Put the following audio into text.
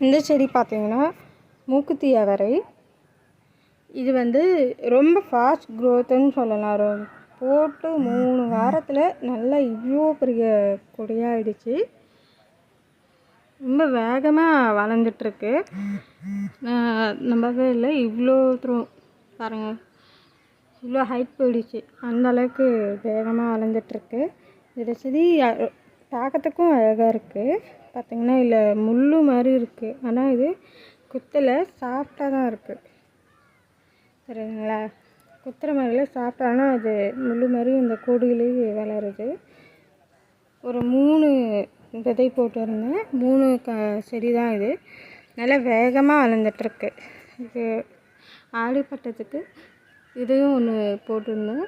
இந்த செடி பார்த்திங்கன்னா மூக்குத்தி அவரை. இது வந்து ரொம்ப ஃபாஸ்ட் க்ரோத்துன்னு சொல்லலாம். போட்டு 3 வாரத்தில் நல்லா இவ்வளோ பெரிய கொடியாகிடுச்சு. ரொம்ப வேகமாக வளர்ந்துட்டுருக்கு. நம்பவே இல்லை, இவ்வளோ தூரம் பாருங்கள், இவ்வளோ ஹைட் போயிடுச்சு. அந்த அளவுக்கு வேகமாக வளர்ந்துட்டுருக்கு. இதோட செடி பார்க்கறதுக்கும் அழகாக இருக்குது. பார்த்திங்கன்னா இல்லை முள் மாதிரி இருக்குது, ஆனால் இது குத்தலை, சாஃப்டாக தான் இருக்குது. சரிங்களா, குத்துற மாதிரிலாம் சாப்பிட்டானா அது முள் மாதிரி இந்த கொடியிலேயே வளருது. ஒரு 3 விதை போட்டிருந்தேன். 3 செடி தான் இது. நல்லா வேகமாக வளர்ந்துட்டுருக்கு. இது ஆடிப்பட்டத்துக்கு இதையும் ஒன்று போட்டிருந்தேன்.